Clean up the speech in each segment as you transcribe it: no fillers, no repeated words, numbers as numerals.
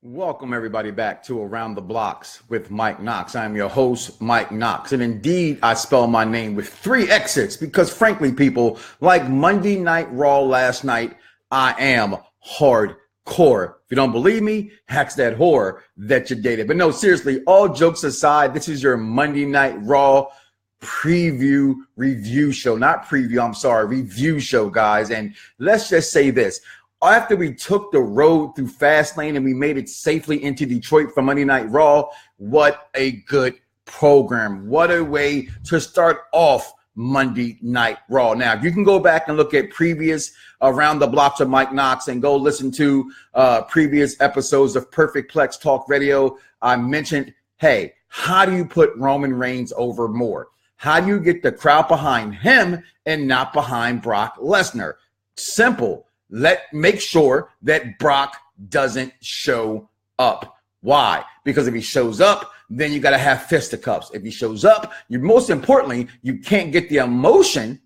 Welcome everybody back to Around the Bloxxx with Mike Knoxxx. I'm your host, Mike Knoxxx. And indeed, I spell my name with 3 X's because frankly, people, like Monday Night Raw last night, I am hardcore. If you don't believe me, ask that whore that you dated. But no, seriously, all jokes aside, this is your Monday Night Raw review show, review show, guys. And let's just say this. After we took the road through Fastlane and we made it safely into Detroit for Monday Night Raw, what a good program. What a way to start off Monday Night Raw. Now, if you can go back and look at previous Around the Bloxxx of Mike Knoxxx and go listen to previous episodes of Perfect Plex Talk Radio, I mentioned, hey, how do you put Roman Reigns over more? How do you get the crowd behind him and not behind Brock Lesnar? Simple. Make sure that Brock doesn't show up. Why? Because if he shows up, then you got to have fisticuffs. If he shows up, most importantly, you can't get the emotion.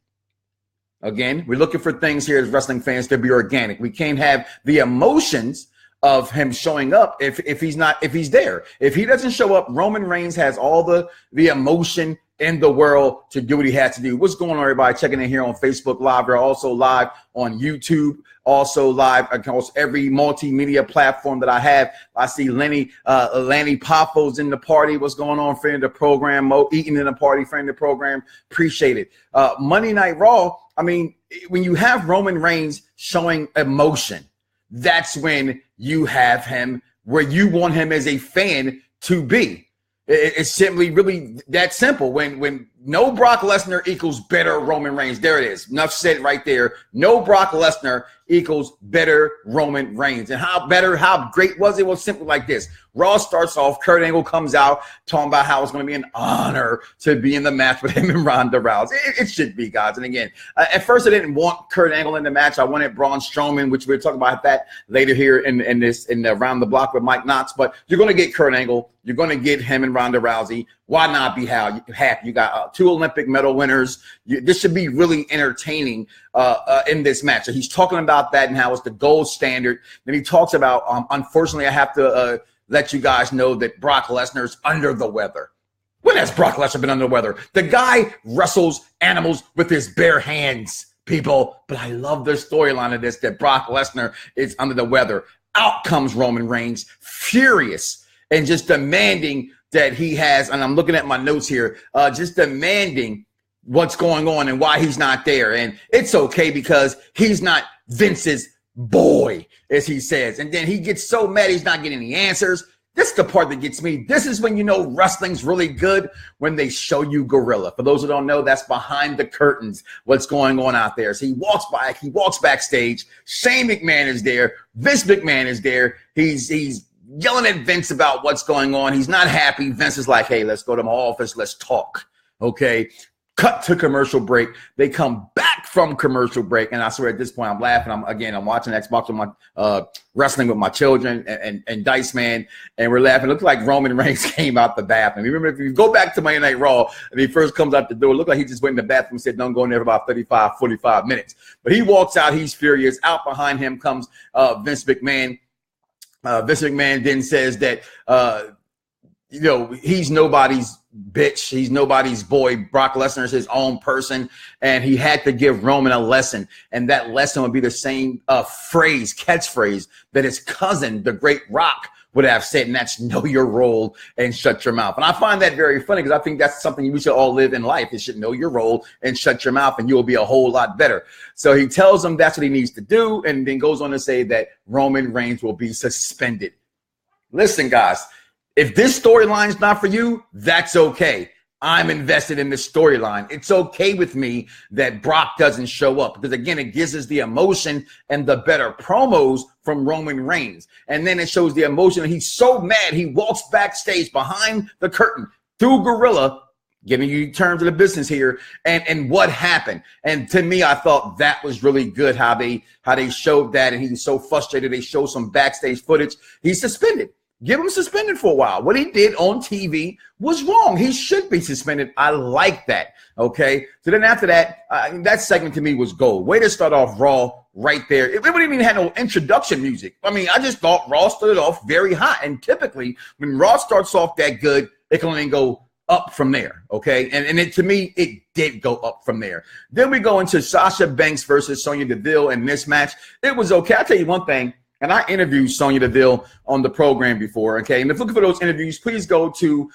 Again, we're looking for things here as wrestling fans to be organic. We can't have the emotions of him showing up if he's there. If he doesn't show up, Roman Reigns has all the emotion in the world to do what he has to do. What's going on, everybody? Checking in here on Facebook Live. We're also live on YouTube, also live across every multimedia platform that I have. I see Lanny Popo's in the party. What's going on, friend of the program? Mo Eaton in the party, friend of the program. Appreciate it. Monday Night Raw, I mean, when you have Roman Reigns showing emotion, that's when you have him where you want him as a fan to be. It's simply really that simple. When no Brock Lesnar equals better Roman Reigns. There it is. Enough said right there. No Brock Lesnar equals better Roman Reigns. And how great was it? Well, simply like this. Raw starts off. Kurt Angle comes out talking about how it's going to be an honor to be in the match with him and Ronda Rousey. It should be, guys. And again, at first I didn't want Kurt Angle in the match. I wanted Braun Strowman, which we'll talk about that later here in Around the Block with Mike Knoxxx. But you're going to get Kurt Angle. You're going to get him and Ronda Rousey. Why not be happy? You got 2 Olympic medal winners. This should be really entertaining in this match. So he's talking about that and how it's the gold standard. Then he talks about, unfortunately, I have to let you guys know that Brock Lesnar's under the weather. When has Brock Lesnar been under the weather? The guy wrestles animals with his bare hands, people. But I love the storyline of this, that Brock Lesnar is under the weather. Out comes Roman Reigns, furious and just demanding that he has, and I'm looking at my notes here, just demanding what's going on and why he's not there. And it's okay because he's not Vince's boy, as he says. And then he gets so mad he's not getting any answers. This is the part that gets me. This is when you know wrestling's really good, when they show you Gorilla. For those who don't know, that's behind the curtains, what's going on out there. So he walks backstage. Shane McMahon is there. Vince McMahon is there. He's yelling at Vince about what's going on. He's not happy. Vince is like, hey, let's go to my office. Let's talk. Okay. Cut to commercial break. They come back from commercial break. And I swear at this point, I'm laughing. I'm watching Xbox with my wrestling with my children and Dice Man. And we're laughing. It looks like Roman Reigns came out the bathroom. Remember, if you go back to Monday Night Raw and he first comes out the door, it looked like he just went in the bathroom and said, don't go in there for about 35, 45 minutes. But he walks out. He's furious. Out behind him comes Vince McMahon. Vince McMahon then says that, he's nobody's bitch. He's nobody's boy. Brock Lesnar is his own person, and he had to give Roman a lesson. And that lesson would be the same catchphrase that his cousin, the Great Rock, would have said, and that's know your role and shut your mouth. And I find that very funny because I think that's something we should all live in life. You should know your role and shut your mouth, and you'll be a whole lot better. So he tells him that's what he needs to do, and then goes on to say that Roman Reigns will be suspended. Listen, guys, if this storyline is not for you, that's okay. I'm invested in this storyline. It's okay with me that Brock doesn't show up because, again, it gives us the emotion and the better promos from Roman Reigns. And then it shows the emotion. And he's so mad, he walks backstage behind the curtain through Gorilla, giving you terms of the business here, and what happened. And to me, I thought that was really good how they showed that. And he was so frustrated. They showed some backstage footage. He's suspended. Give him suspended for a while. What he did on TV was wrong. He should be suspended. I like that. Okay. So then after that, that segment to me was gold. Way to start off Raw right there. It didn't even have no introduction music. I mean, I just thought Raw started off very hot. And typically when Raw starts off that good, it can only go up from there. Okay. And to me, it did go up from there. Then we go into Sasha Banks versus Sonya Deville in this match. It was okay. I'll tell you one thing. And I interviewed Sonya Deville on the program before, okay? And if you're looking for those interviews, please go to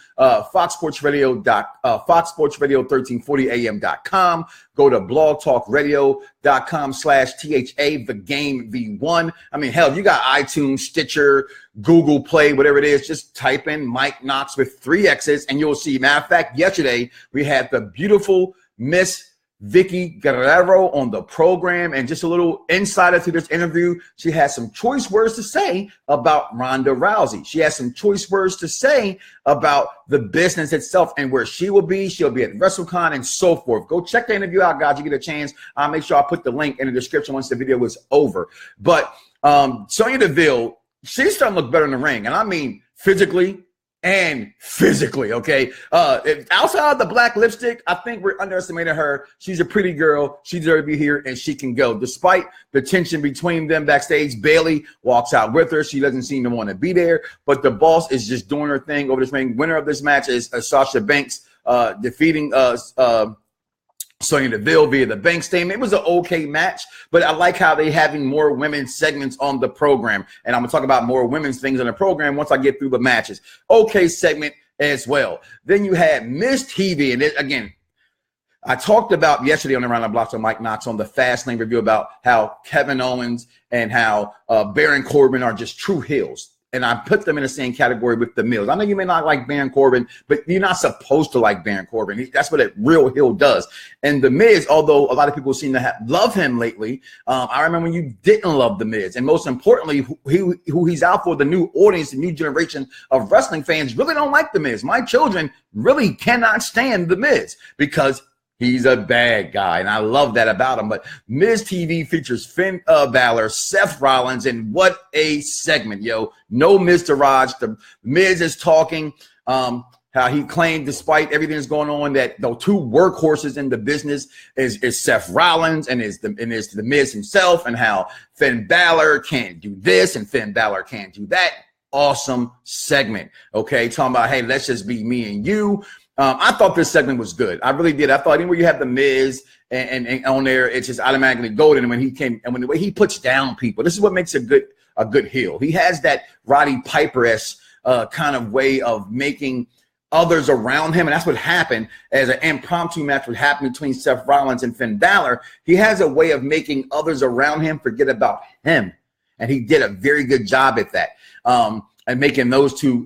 Fox Sports Radio 1340am.com. Go to blogtalkradio.com/THA, the game V1. I mean, hell, you got iTunes, Stitcher, Google Play, whatever it is. Just type in Mike Knoxxx with 3 X's and you'll see. Matter of fact, yesterday we had the beautiful Miss Vicky Guerrero on the program, and just a little insider to this interview. She has some choice words to say about Ronda Rousey. She has some choice words to say about the business itself and where she will be. She'll be at WrestleCon and so forth. Go check the interview out, guys. You get a chance. I'll make sure I put the link in the description once the video is over. But Sonya Deville, she's starting to look better in the ring, and I mean physically and physically, okay? Outside of the black lipstick, I think we're underestimating her. She's a pretty girl. She deserves to be here, and she can go. Despite the tension between them backstage, Bayley walks out with her. She doesn't seem to want to be there, but the boss is just doing her thing over this ring. Winner of this match is Sasha Banks defeating Sonya Deville via the Banks statement. It was an okay match, but I like how they having more women's segments on the program. And I'm going to talk about more women's things on the program once I get through the matches. Okay segment as well. Then you had Miz TV. And again, I talked about yesterday on the Round of Bloxxx with Mike Knoxxx on the Fastlane review about how Kevin Owens and how Baron Corbin are just true heels. And I put them in the same category with the Mills. I know you may not like Baron Corbin, but you're not supposed to like Baron Corbin. That's what a real heel does. And the Miz, although a lot of people seem to love him lately, I remember when you didn't love the Miz. And most importantly, who he's out for, the new audience, the new generation of wrestling fans really don't like the Miz. My children really cannot stand the Miz because he's a bad guy, and I love that about him. But Miz TV features Finn Balor, Seth Rollins, and what a segment, yo. No Mr. Raj. The Miz is talking how he claimed, despite everything that's going on, that the two workhorses in the business is Seth Rollins and is the Miz himself, and how Finn Balor can't do this and Finn Balor can't do that. Awesome segment, okay? Talking about, hey, let's just be me and you. I thought this segment was good. I really did. I thought anywhere you have the Miz and on there, it's just automatically golden. When he came and when the way he puts down people, this is what makes a good heel. He has that Roddy Piper-esque kind of way of making others around him, and that's what happened as an impromptu match would happen between Seth Rollins and Finn Balor. He has a way of making others around him forget about him, and he did a very good job at that. And making those two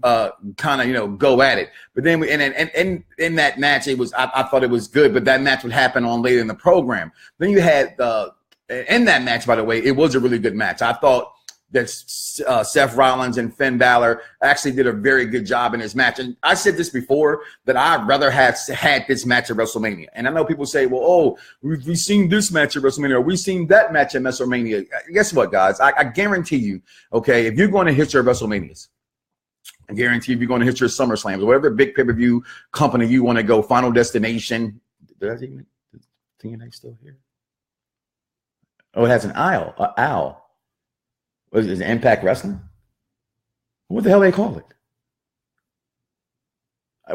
kind of, go at it. But then in that match, it was I thought it was good, but that match would happen on later in the program. Then you had in that match, by the way, it was a really good match. I thought that Seth Rollins and Finn Balor actually did a very good job in this match. And I said this before, that I'd rather have had this match at WrestleMania. And I know people say, well, oh, we've seen this match at WrestleMania, or we've seen that match at WrestleMania. Guess what, guys? I guarantee you, okay, if you're going to hit your WrestleManias, I guarantee if you're going to hit your SummerSlams, or whatever big pay-per-view company you want to go, Final Destination. Is TNA still here? Oh, it has an owl. What is it, Impact Wrestling? What the hell they call it?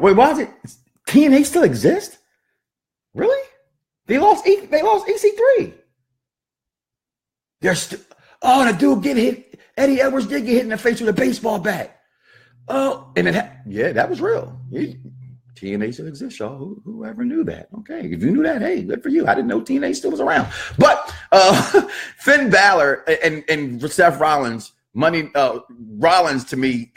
Wait, why is it? TNA still exist? Really? They lost EC3. They're still. Oh, the dude get hit. Eddie Edwards did get hit in the face with a baseball bat. Oh, and yeah, that was real. TNA still exists, y'all. Whoever knew that? Okay, if you knew that, hey, good for you. I didn't know TNA still was around. But Finn Balor and Seth Rollins, Rollins to me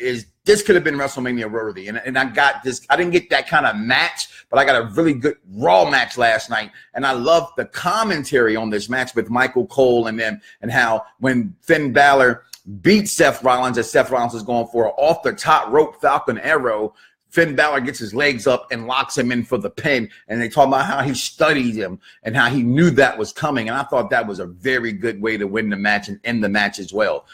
this could have been WrestleMania worthy, and I got this. I didn't get that kind of match, but I got a really good Raw match last night, and I love the commentary on this match with Michael Cole and them, and how when Finn Balor beat Seth Rollins, as Seth Rollins is going for an off the top rope Falcon Arrow, Finn Balor gets his legs up and locks him in for the pin. And they talk about how he studied him and how he knew that was coming. And I thought that was a very good way to win the match and end the match as well.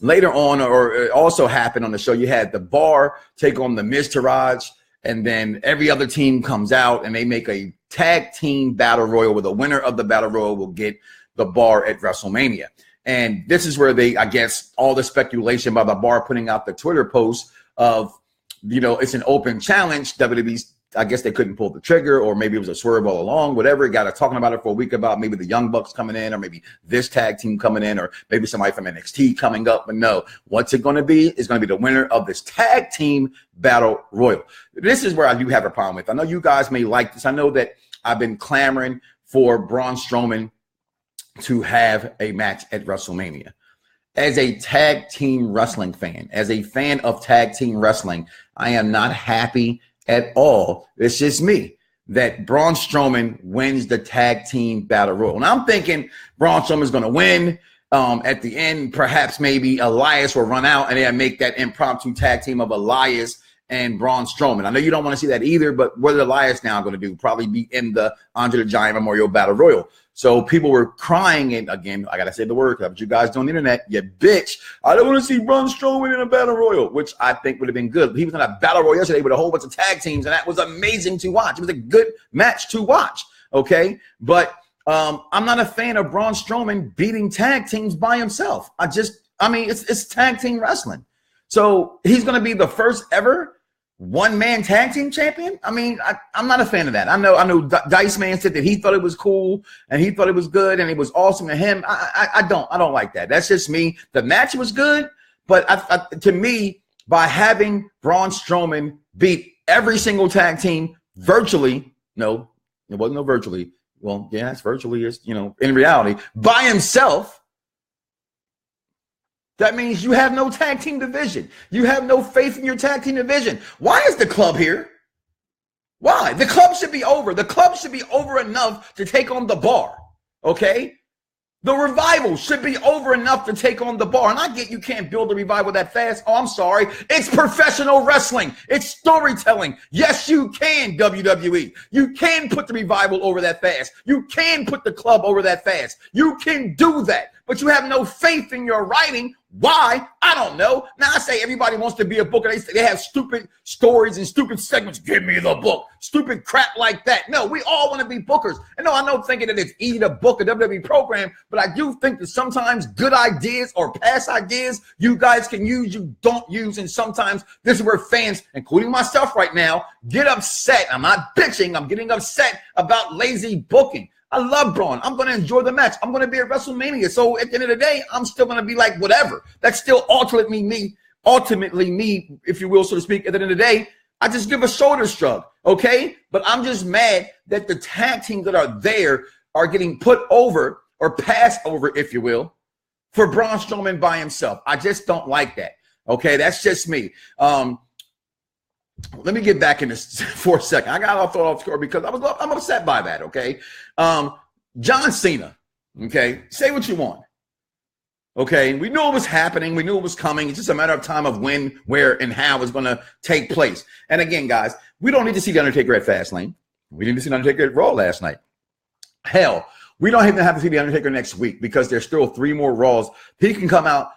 later on, or it also happened on the show, you had the Bar take on the Miz TV, and then every other team comes out and they make a tag team battle royal where the winner of the battle royal will get the Bar at WrestleMania. And this is where I guess, all the speculation by the Bar putting out the Twitter post of, it's an open challenge. WWE's, I guess they couldn't pull the trigger, or maybe it was a swerve all along, whatever. Got to talking about it for a week about maybe the Young Bucks coming in, or maybe this tag team coming in, or maybe somebody from NXT coming up. But no, what's it going to be? It's going to be the winner of this tag team battle royal. This is where I do have a problem with. I know you guys may like this. I know that I've been clamoring for Braun Strowman to have a match at WrestleMania. As a tag team wrestling fan, as a fan of tag team wrestling, I am not happy at all. It's just me that Braun Strowman wins the tag team battle royal. And I'm thinking Braun Strowman's going to win. At the end, perhaps maybe Elias will run out and they'll make that impromptu tag team of Elias and Braun Strowman. I know you don't want to see that either, but what is Elias now going to do? Probably be in the Andre the Giant Memorial Battle Royal. So people were crying, and again, I got to say the word, that's what you guys do on the internet, you bitch. I don't want to see Braun Strowman in a Battle Royal, which I think would have been good. He was in a Battle Royal yesterday with a whole bunch of tag teams, and that was amazing to watch. It was a good match to watch, okay? But I'm not a fan of Braun Strowman beating tag teams by himself. It's tag team wrestling. So he's going to be the first ever one-man tag team champion. I'm not a fan of that. I know Dice Man said that he thought it was cool and he thought it was good and it was awesome to him. I don't like that. That's just me. The match was good, but to me, by having Braun Strowman beat every single tag team virtually, no, it wasn't no virtually. Well, yeah, it's virtually, in reality, by himself. That means you have no tag team division. You have no faith in your tag team division. Why is the club here? Why? The club should be over. The club should be over enough to take on the Bar, okay? The Revival should be over enough to take on the Bar. And I get you can't build a Revival that fast. Oh, I'm sorry. It's professional wrestling. It's storytelling. Yes, you can, WWE. You can put the Revival over that fast. You can put the club over that fast. You can do that. But you have no faith in your writing. Why? I don't know. Now, I say everybody wants to be a booker. They have stupid stories and stupid segments. Give me the book. Stupid crap like that. No, we all want to be bookers. And no, I know thinking that it's easy to book a WWE program, but I do think that sometimes good ideas or past ideas you guys can use, you don't use. And sometimes this is where fans, including myself right now, get upset. I'm not bitching. I'm getting upset about lazy booking. I love Braun. I'm going to enjoy the match. I'm going to be at WrestleMania. So at the end of the day, I'm still going to be like, whatever. That's still ultimately me, if you will, so to speak. At the end of the day, I just give a shoulder shrug, okay? But I'm just mad that the tag teams that are there are getting put over or passed over, if you will, for Braun Strowman by himself. I just don't like that, okay? That's just me. Let me get back in this for a second. I got off thought off score because I'm upset by that, okay? John Cena, okay? Say what you want, okay? We knew it was happening. We knew it was coming. It's just a matter of time of when, where, and how it's going to take place. And again, guys, we don't need to see The Undertaker at Fastlane. We didn't see The Undertaker at Raw last night. Hell, we don't even have to see The Undertaker next week because there's still 3 more Raws. He can come out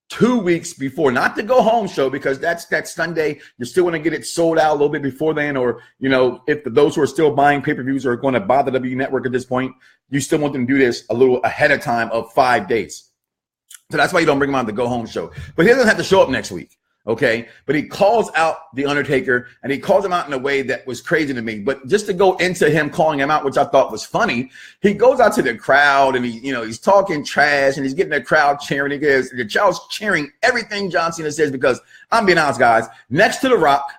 2 weeks before, not the go home show, because that's Sunday. You still want to get it sold out a little bit before then, or if those who are still buying pay-per-views are going to buy the WWE Network at this point, you still want them to do this a little ahead of time of 5 days. So that's why you don't bring him on the go home show. But he doesn't have to show up next week. Okay, but he calls out The Undertaker, and he calls him out in a way that was crazy to me. But just to go into him calling him out, which I thought was funny, he goes out to the crowd and he's talking trash and he's getting the crowd cheering. He goes, the crowd's cheering everything John Cena says, because I'm being honest, guys, next to The Rock,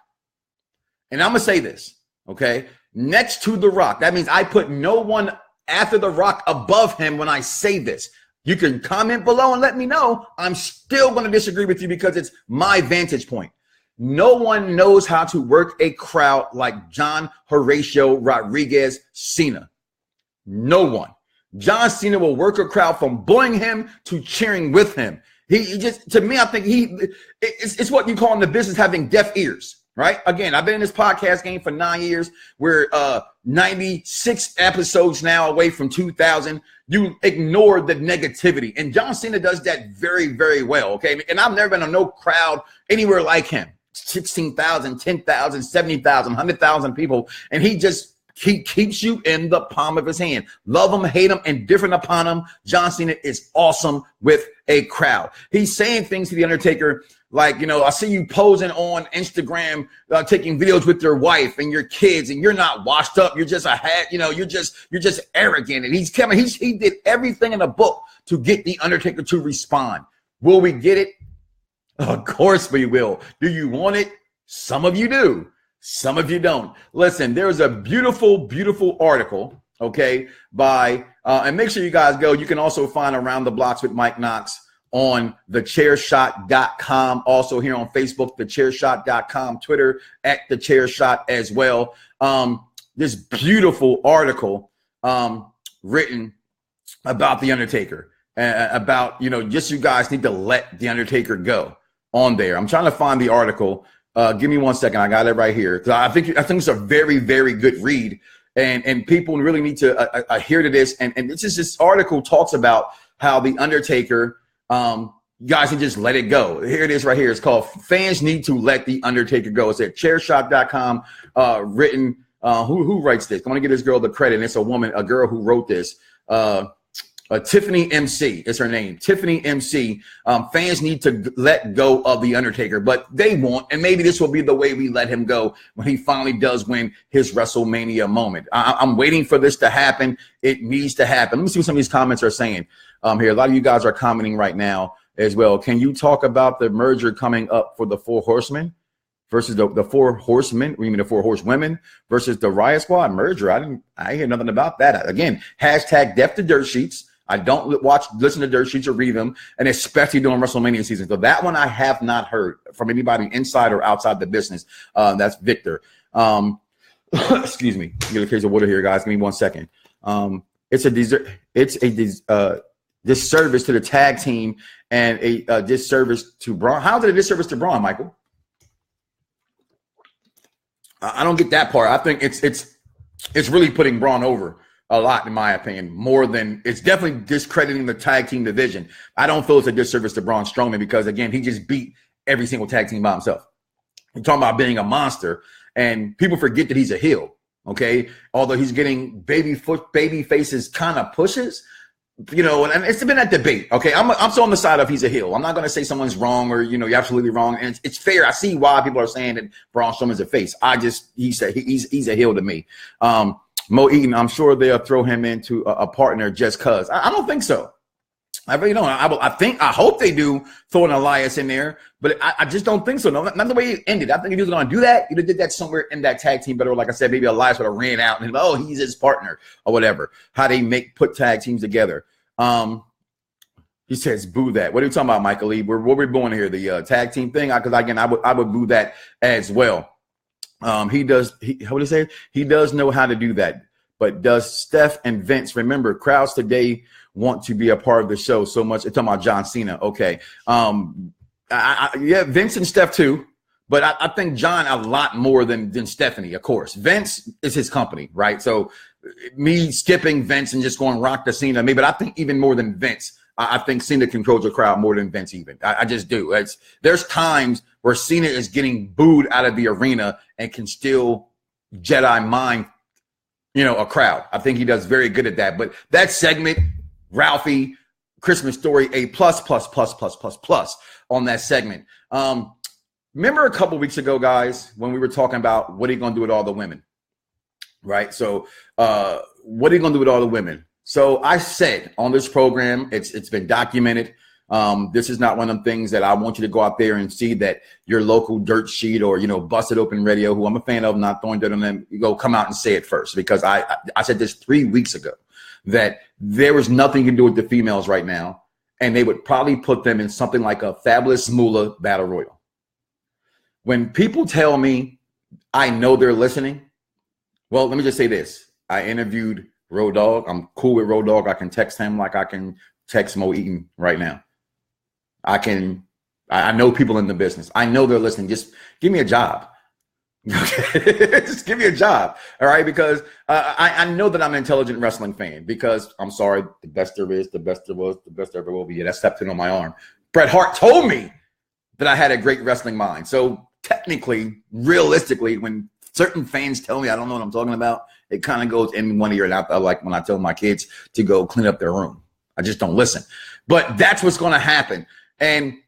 and I'm gonna say this, okay, next to The Rock, that means I put no one after The Rock above him when I say this. You can comment below and let me know. I'm still going to disagree with you because it's my vantage point. No one knows how to work a crowd like John Horatio Rodriguez Cena. No one. John Cena will work a crowd from booing him to cheering with him. He just, to me, I think it's what you call in the business having deaf ears. Right? Again, I've been in this podcast game for 9 years. We're 96 episodes now away from 2,000. You ignore the negativity. And John Cena does that very, very well, okay? And I've never been on no crowd anywhere like him. 16,000, 10,000, 70,000, 100,000 people. And he keeps you in the palm of his hand. Love him, hate him, indifferent upon him. John Cena is awesome with a crowd. He's saying things to The Undertaker like, I see you posing on Instagram, taking videos with your wife and your kids, and you're not washed up. You're just you're just arrogant. And he did everything in the book to get The Undertaker to respond. Will we get it? Of course we will. Do you want it? Some of you do. Some of you don't. Listen, there's a beautiful, beautiful article, okay, by, and make sure you guys go. You can also find Around the Bloxxx with Mike Knoxxx on thechairshot.com. Also here on Facebook, thechairshot.com, Twitter at thechairshot as well. This beautiful article written about The Undertaker, about, just you guys need to let The Undertaker go on there. I'm trying to find the article. Give me 1 second. I got it right here. I think it's a very, very good read, and people really need to adhere to this. And this article talks about how The Undertaker, you guys can just let it go. Here it is right here. It's called "Fans Need to Let The Undertaker Go." It's at chairshot.com. Written. Who writes this? I want to give this girl the credit. And it's a girl who wrote this. Tiffany MC is her name. Tiffany MC. Fans need to let go of The Undertaker, but they won't. And maybe this will be the way we let him go when he finally does win his WrestleMania moment. I'm waiting for this to happen. It needs to happen. Let me see what some of these comments are saying here. A lot of you guys are commenting right now as well. Can you talk about the merger coming up for the Four Horsemen versus the Four Horsemen? You mean the Four Horsewomen versus the Riot Squad merger? I hear nothing about that. Again, hashtag Death to Dirt Sheets. I don't listen to dirt sheets or read them, and especially during WrestleMania season. So that one I have not heard from anybody inside or outside the business. That's Victor. Excuse me. Get a case of water here, guys. Give me 1 second. It's a disservice to the tag team and a disservice to Braun. How is it a disservice to Braun, Michael? I don't get that part. I think it's really putting Braun over a lot, in my opinion, more than it's definitely discrediting the tag team division. I don't feel it's a disservice to Braun Strowman because, again, he just beat every single tag team by himself. You're talking about being a monster, and people forget that he's a heel, okay? Although he's getting baby faces kind of pushes, and it's been that debate, okay? I'm still on the side of he's a heel. I'm not going to say someone's wrong or, you're absolutely wrong. And it's fair. I see why people are saying that Braun Strowman's a face. He's a heel to me. Mo Eaton, I'm sure they'll throw him into a partner just because. I don't think so. I really don't. I hope they do throw an Elias in there, but I just don't think so. No, not the way it ended. I think if he was going to do that, he'd have did that somewhere in that tag team better. Like I said, maybe Elias would have ran out and he's his partner or whatever. How they put tag teams together. He says, boo that. What are you talking about, Michael Lee? What we're doing here, the tag team thing? Because again, I would boo that as well. What do you say? He does know how to do that. But does Steph and Vince remember crowds today want to be a part of the show so much? It's talking about John Cena. Okay. Yeah, Vince and Steph too. But I think John a lot more than Stephanie, of course. Vince is his company, right? So me skipping Vince and just going rock to Cena, maybe, but I think even more than Vince, I think Cena controls the crowd more than Vince even. I just do. There's times where Cena is getting booed out of the arena and can still Jedi mind, a crowd. I think he does very good at that. But that segment, Ralphie, Christmas Story, A plus on that segment. Remember a couple weeks ago, guys, when we were talking about what are you going to do with all the women, right? So what are you going to do with all the women? So I said on this program, it's been documented. This is not one of them things that I want you to go out there and see that your local dirt sheet or, Busted Open Radio, who I'm a fan of, not throwing dirt on them, you go come out and say it first, because I said this 3 weeks ago that there was nothing you can do with the females right now. And they would probably put them in something like a Fabulous Moolah Battle Royal. When people tell me I know they're listening, well, let me just say this. I interviewed Road Dogg. I'm cool with Road Dogg. I can text him like I can text Mo Eaton right now. I know people in the business. I know they're listening. Just give me a job. Okay, just give me a job, all right? Because I know that I'm an intelligent wrestling fan. Because I'm sorry, the best there is, the best there was, the best there ever will be. Yeah, that stepped in on my arm. Bret Hart told me that I had a great wrestling mind. So technically, realistically, when certain fans tell me I don't know what I'm talking about, it kind of goes in one ear and out. Like when I tell my kids to go clean up their room, I just don't listen. But that's what's going to happen. And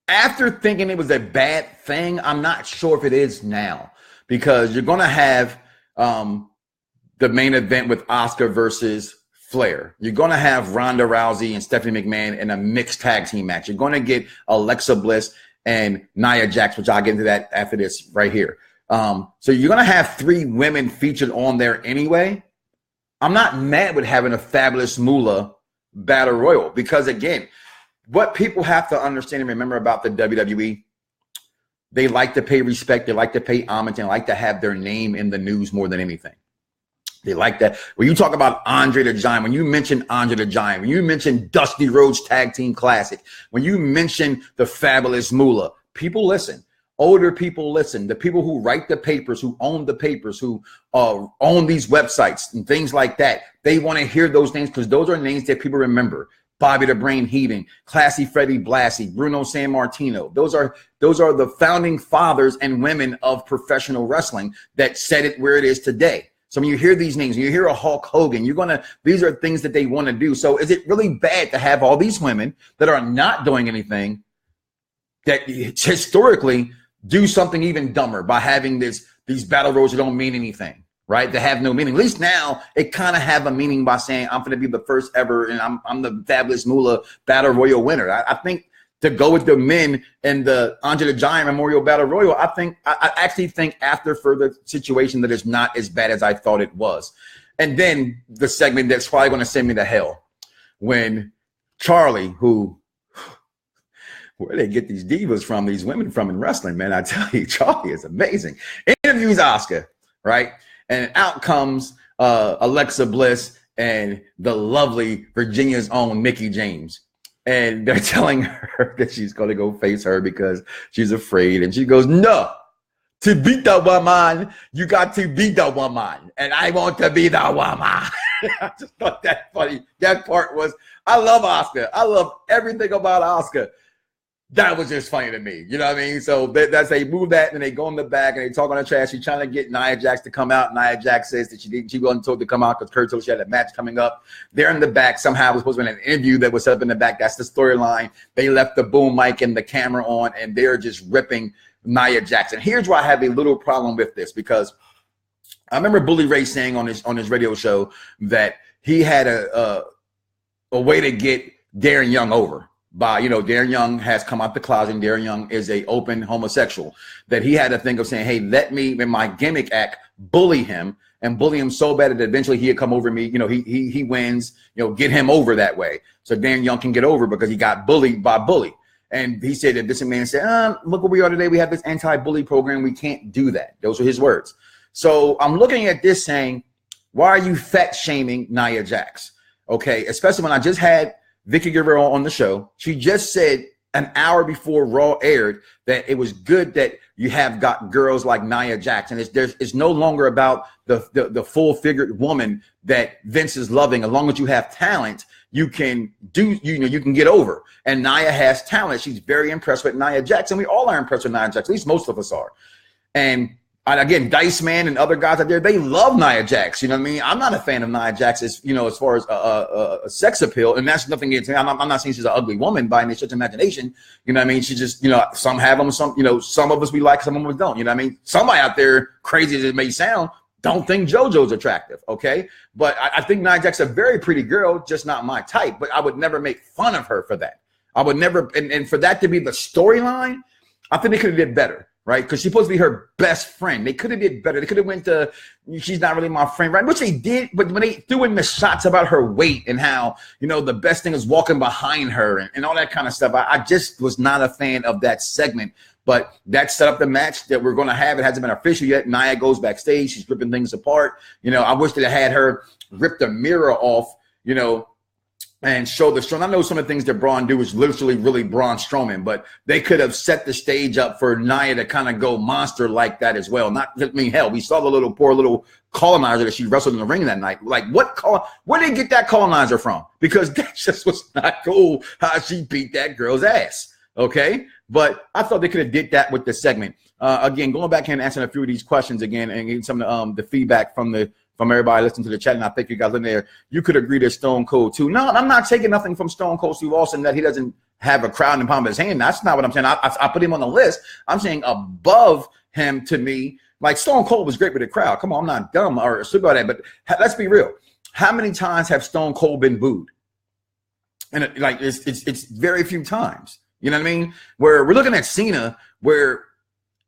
after thinking it was a bad thing, I'm not sure if it is now, because you're going to have the main event with Asuka versus Flair. You're going to have Ronda Rousey and Stephanie McMahon in a mixed tag team match. You're going to get Alexa Bliss and Nia Jax, which I'll get into that after this right here. So you're going to have 3 women featured on there anyway. I'm not mad with having a Fabulous Moolah Battle Royal, because, again, what people have to understand and remember about the WWE, they like to pay respect, they like to pay homage, and like to have their name in the news more than anything. They like that. When you talk about Andre the Giant, when you mention Andre the Giant, when you mention Dusty Rhodes Tag Team Classic, when you mention the Fabulous Moolah, people listen. Older people listen. The people who write the papers, who own the papers, who own these websites and things like that, they want to hear those names, because those are names that people remember. Bobby the Brain Heenan, Classy Freddie Blassie, Bruno Sammartino. Those are the founding fathers and women of professional wrestling that set it where it is today. So when you hear these names, you hear a Hulk Hogan, these are things that they want to do. So is it really bad to have all these women that are not doing anything that historically do something even dumber by having these battle royals that don't mean anything? Right? They have no meaning. At least now it kind of have a meaning by saying I'm going to be the first ever, and I'm the Fabulous Moolah Battle Royal winner. I think to go with the men and the Andre the Giant Memorial Battle Royal, I actually think after further situation that it's not as bad as I thought it was. And then the segment that's probably going to send me to hell, when Charlie, where they get these divas from, these women from in wrestling, man, I tell you, Charlie is amazing. Interviews Asuka, right? And out comes Alexa Bliss and the lovely Virginia's own Mickie James. And they're telling her that she's going to go face her because she's afraid. And she goes, no, to beat the woman, you got to beat the woman. And I want to be the woman. I just thought that funny. That part was, I love Asuka. I love everything about Asuka. That was just funny to me. You know what I mean? So that's they move that, and they go in the back, and they talk on the trash. She's trying to get Nia Jax to come out. Nia Jax says that she wasn't told to come out because Kurt told she had a match coming up. They're in the back. Somehow it was supposed to be an interview that was set up in the back. That's the storyline. They left the boom mic and the camera on, and they're just ripping Nia Jax. And here's why I have a little problem with this, because I remember Bully Ray saying on his radio show that he had a way to get Darren Young over. By, Darren Young has come out the closet, and Darren Young is a open homosexual, that he had to think of saying, hey, let me, in my gimmick act, bully him so bad that eventually he'd come over me. He wins, get him over that way. So Darren Young can get over because he got bullied by Bully. And he said that this man said, look where we are today. We have this anti-bully program. We can't do that. Those are his words. So I'm looking at this saying, why are you fat shaming Nia Jax? Okay, especially when I just had Vicky Guerrero on the show. She just said an hour before Raw aired that it was good that you have got girls like Nia Jax, and it's no longer about the full-figured woman that Vince is loving. As long as you have talent, you can you can get over. And Nia has talent. She's very impressed with Nia Jax, and we all are impressed with Nia Jax. At least most of us are. And again, Dice Man and other guys out there, they love Nia Jax. You know what I mean? I'm not a fan of Nia Jax as far as a sex appeal, and that's nothing against me. I'm not saying she's an ugly woman by any stretch of imagination. You know what I mean? She just, some have them, some of us we like, some of us don't. You know what I mean? Somebody out there, crazy as it may sound, don't think JoJo's attractive, okay? But I think Nia Jax is a very pretty girl, just not my type. But I would never make fun of her for that. I would never, and for that to be the storyline, I think they could have did better. Right, because she's supposed to be her best friend. They could have did better. They could have went to, she's not really my friend, right? Which they did, but when they threw in the shots about her weight and how, the best thing is walking behind her and all that kind of stuff, I just was not a fan of that segment. But that set up the match that we're going to have. It hasn't been official yet. Nia goes backstage. She's ripping things apart. I wish that I had her rip the mirror off, and show the Strowman. I know some of the things that Braun do is literally really Braun Strowman, but they could have set the stage up for Naya to kind of go monster like that as well. Hell, we saw the poor little colonizer that she wrestled in the ring that night. Like, where did they get that colonizer from? Because that just was not cool how she beat that girl's ass. Okay, but I thought they could have did that with the segment. Again, going back and answering a few of these questions again and getting some of the feedback from everybody listening to the chat, and I think you guys in there, you could agree to Stone Cold too. No, I'm not taking nothing from Stone Cold Steve Austin that he doesn't have a crowd in the palm of his hand. That's not what I'm saying. I put him on the list. I'm saying above him to me, like Stone Cold was great with the crowd. Come on, I'm not dumb or stupid about that, but let's be real. How many times have Stone Cold been booed? And it's very few times. You know what I mean? Where we're looking at Cena, where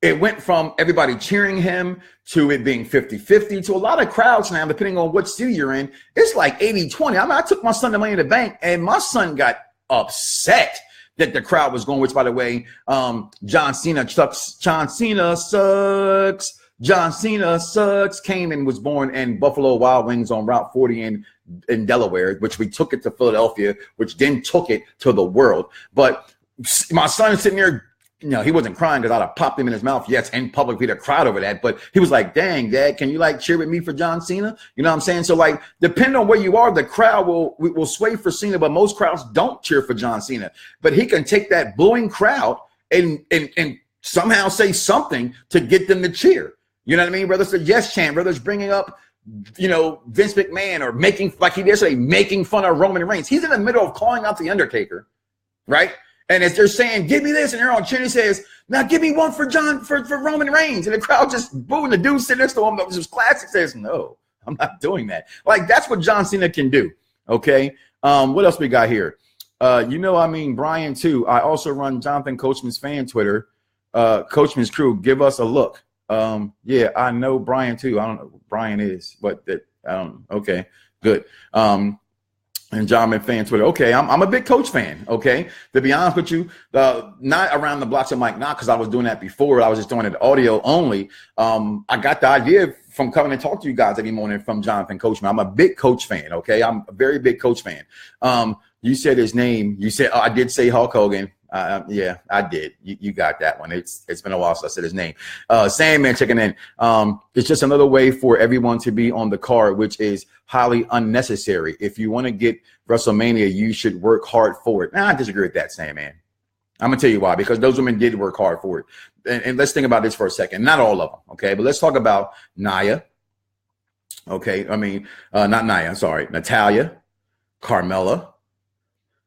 it went from everybody cheering him to it being 50-50 to a lot of crowds now, depending on what city you're in. It's like 80-20. I mean, I took my son to Money in the Bank, and my son got upset that the crowd was going, which, by the way, John Cena sucks. John Cena sucks. Came and was born in Buffalo Wild Wings on Route 40 in Delaware, which we took it to Philadelphia, which then took it to the world. But my son is sitting there. You know, he wasn't crying because I'd have popped him in his mouth. Yes, in public, we'd have cried over that. But he was like, dang, Dad, can you cheer with me for John Cena? You know what I'm saying? So depending on where you are, the crowd will sway for Cena, but most crowds don't cheer for John Cena. But he can take that booing crowd and somehow say something to get them to cheer. You know what I mean? Whether it's a yes chant, whether it's bringing up, Vince McMahon or making, like he did say, making fun of Roman Reigns. He's in the middle of calling out the Undertaker, right? And as they're saying, give me this, and they're on cheering, he says, now give me one for Roman Reigns. And the crowd just booing. The dude sitting next to him, this was classic, says, no, I'm not doing that. That's what John Cena can do. Okay. What else we got here? Brian too. I also run Jonathan Coachman's fan Twitter. Coachman's crew, give us a look. Yeah, I know Brian too. I don't know who Brian is, but I don't know. Okay, good. And John fan Twitter. Okay, I'm a big Coach fan. Okay, to be honest with you, not around the Bloxxx and Mike, not because I was doing that before. I was just doing it audio only. I got the idea from coming and talk to you guys every morning from Jonathan Coachman. I'm a big Coach fan. Okay, I'm a very big Coach fan. You said his name. You said I did say Hulk Hogan. Yeah, I did. You got that one. It's been a while since I said his name. Sandman checking in. It's just another way for everyone to be on the card, which is highly unnecessary. If you want to get WrestleMania, you should work hard for it. I disagree with that, Sandman. I'm gonna tell you why. Because those women did work hard for it. And let's think about this for a second. Not all of them, okay? But let's talk about Naya. Okay, not Naya. I'm sorry, Natalya, Carmella,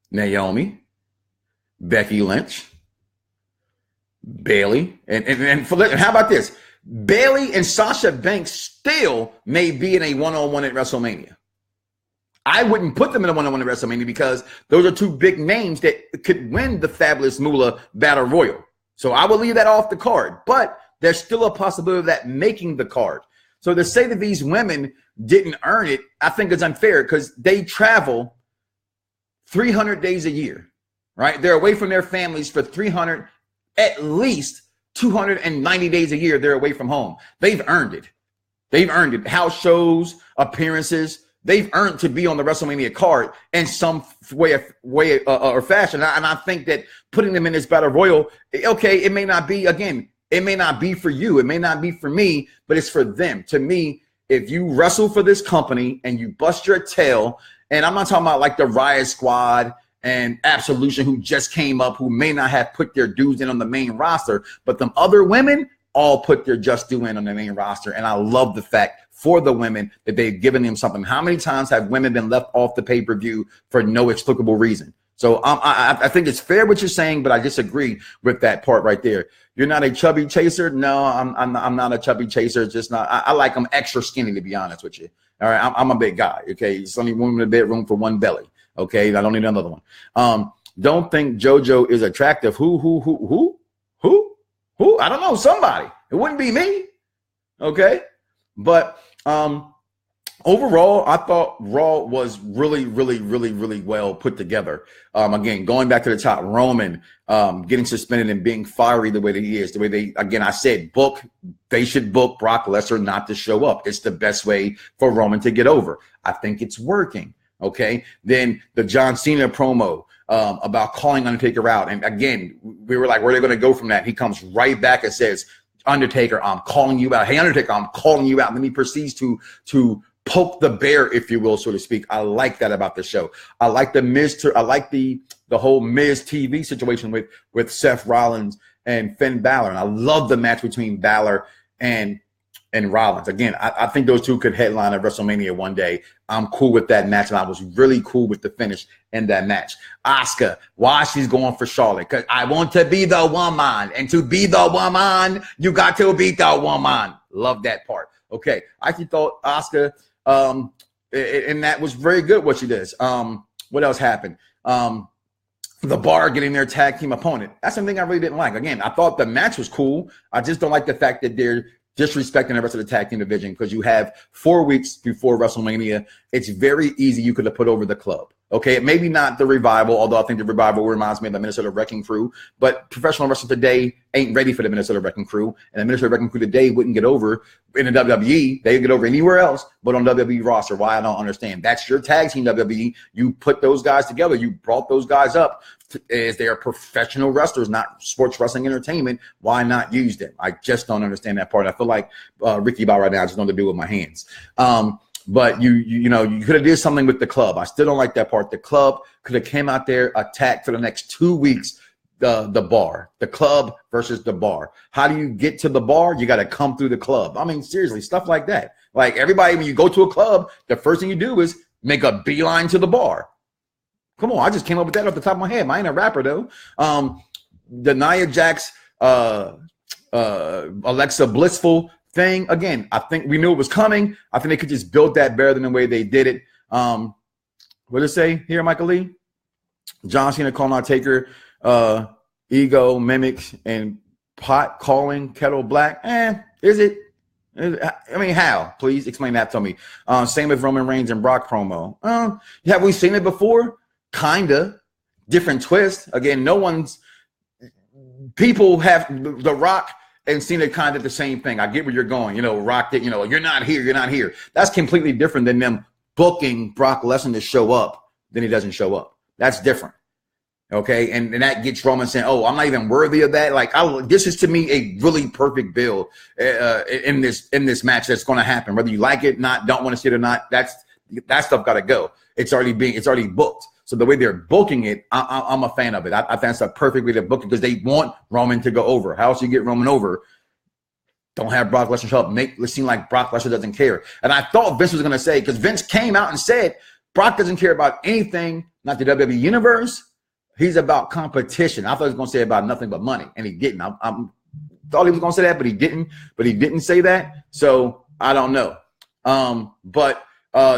Naomi, Becky Lynch, Bayley, and how about this? Bayley and Sasha Banks still may be in a one-on-one at WrestleMania. I wouldn't put them in a one-on-one at WrestleMania because those are two big names that could win the Fabulous Moolah Battle Royal. So I will leave that off the card, but there's still a possibility of that making the card. So to say that these women didn't earn it, I think is unfair because they travel 300 days a year. Right? They're away from their families for 300, at least 290 days a year. They're away from home. They've earned it. They've earned it. House shows, appearances. They've earned to be on the WrestleMania card in some way or fashion. And I think that putting them in this battle royal, okay, it may not be, again, it may not be for you. It may not be for me, but it's for them. To me, if you wrestle for this company and you bust your tail, and I'm not talking about like the Riot Squad and Absolution, who just came up, who may not have put their dues in on the main roster, but them other women all put their just due in on the main roster. And I love the fact for the women that they've given them something. How many times have women been left off the pay-per-view for no explicable reason? So I think it's fair what you're saying, but I disagree with that part right there. You're not a chubby chaser? No, I'm not a chubby chaser. Just not. I like them extra skinny, to be honest with you. All right, I'm a big guy. Okay, it's only one in the bedroom for one belly. Okay, I don't need another one. Don't think JoJo is attractive. Who? I don't know. Somebody. It wouldn't be me. Okay, but overall, I thought Raw was really well put together. Again, going back to the top, Roman getting suspended and being fiery the way that he is, the way they, again, I said they should book Brock Lesnar not to show up. It's the best way for Roman to get over. I think it's working. Okay. Then the John Cena promo about calling Undertaker out. And again, we were like, where are they going to go from that? He comes right back and says, Undertaker, I'm calling you out. Hey, Undertaker, I'm calling you out. And then he proceeds to poke the bear, if you will, so to speak. I like that about the show. I like the whole Miz TV situation with Seth Rollins and Finn Balor. And I love the match between Balor and Rollins. Again, I think those two could headline at WrestleMania one day. I'm cool with that match, and I was really cool with the finish in that match. Asuka, why she's going for Charlotte? Because I want to be the woman, and to be the woman, you got to be the woman. Love that part. Okay, I actually thought Asuka, and that was very good what she does. What else happened? The Bar getting their tag team opponent. That's something I really didn't like. Again, I thought the match was cool. I just don't like the fact that they're disrespecting the rest of the tag team division, because you have 4 weeks before WrestleMania. It's very easy. You could have put over the club. Okay, maybe not the Revival, although I think the Revival reminds me of the Minnesota Wrecking Crew. But professional wrestling today ain't ready for the Minnesota Wrecking Crew, and the Minnesota Wrecking Crew today wouldn't get over in the WWE. They get over anywhere else but on WWE roster. Why, I don't understand. That's your tag team, WWE. You put those guys together. You brought those guys up as they are professional wrestlers, not sports wrestling entertainment. Why not use them? I just don't understand that part. I feel like Ricky Ball right now. I just know what to do with my hands. But you could have did something with the club. I still don't like that part. The club could have came out there, attacked for the next 2 weeks. The Bar, the club versus the Bar. How do you get to the Bar? You got to come through the club. I mean, seriously, stuff like that. Like, everybody, when you go to a club, the first thing you do is make a beeline to the Bar. Come on, I just came up with that off the top of my head. I ain't a rapper though. The Naya Jax, Alexa Blissful thing. Again, I think we knew it was coming. I think they could just build that better than the way they did it. What did it say here, Michael Lee? John Cena calling out Taker, ego, mimics, and pot calling kettle black. Is it? I mean, how? Please explain that to me. Same with Roman Reigns and Brock promo. Have we seen it before? Kinda. Different twist. Again, people have The Rock and Cena kind of the same thing. I get where you're going. Rock that, you're not here. That's completely different than them booking Brock Lesnar to show up, then he doesn't show up. That's different. Okay, and that gets Roman saying, "Oh, I'm not even worthy of that." Like, this is to me a really perfect build in this match that's going to happen, whether you like it, don't want to see it or not. That stuff got to go. It's already booked. So the way they're booking it, I'm a fan of it. I think that's a perfect way to book it, because they want Roman to go over. How else you get Roman over? Don't have Brock Lesnar show up. Make it seem like Brock Lesnar doesn't care. And I thought Vince was going to say, because Vince came out and said Brock doesn't care about anything, not the WWE Universe. He's about competition. I thought he was going to say about nothing but money, and he didn't. I thought he was going to say that, but he didn't. But he didn't say that, so I don't know. But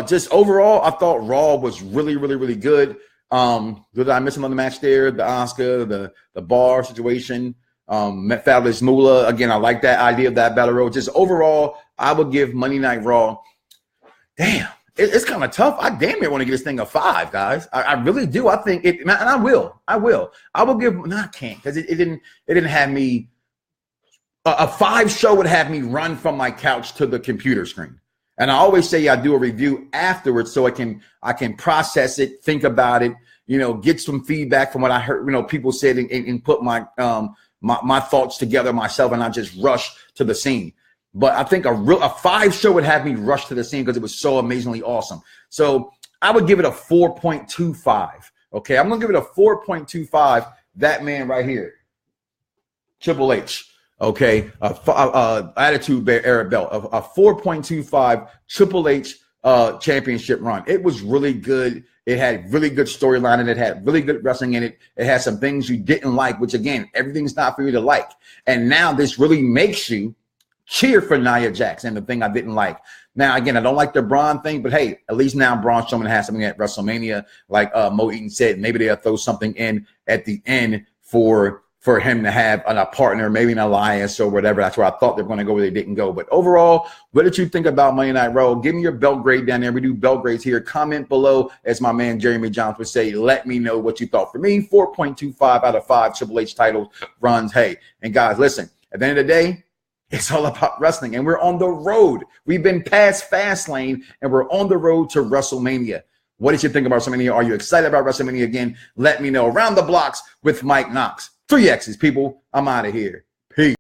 just overall, I thought Raw was really, really, really good. Did I miss another match there? The Asuka, the Bar situation, Fabulous Moolah. Again, I like that idea of that battle road. Just overall, I would give Monday Night Raw. Damn. It's kind of tough. I damn near want to give this thing a 5, guys. I really do. I think it, and I will. I will give. No, I can't, because it didn't have me. A 5 show would have me run from my couch to the computer screen. And I always say I do a review afterwards, so I can process it, think about it, get some feedback from what I heard, people said, and put my thoughts together myself, and not just rush to the scene. But I think a 5 show would have me rush to the scene, because it was so amazingly awesome. So I would give it a 4.25. Okay, I'm gonna give it a 4.25. That man right here, Triple H. Okay, Attitude Era belt, a 4.25 Triple H championship run. It was really good. It had really good storyline, and it had really good wrestling in it. It had some things you didn't like, which, again, everything's not for you to like. And now this really makes you cheer for Nia Jax, and the thing I didn't like. Now, again, I don't like the Braun thing, but hey, at least now Braun Strowman has something at WrestleMania. Like Mo Eaton said, maybe they'll throw something in at the end for him to have a partner, maybe an alliance or whatever. That's where I thought they were going to go, where they didn't go. But overall, what did you think about Monday Night Raw? Give me your belt grade down there. We do belt grades here. Comment below, as my man Jeremy Johns would say. Let me know what you thought. For me, 4.25 out of 5 Triple H title runs. Hey, and guys, listen, at the end of the day, it's all about wrestling, and we're on the road. We've been past Fastlane, and we're on the road to WrestleMania. What did you think about WrestleMania? Are you excited about WrestleMania again? Let me know. Around the Bloxxx with Mike Knoxxx. 3 X's, people. I'm out of here. Peace.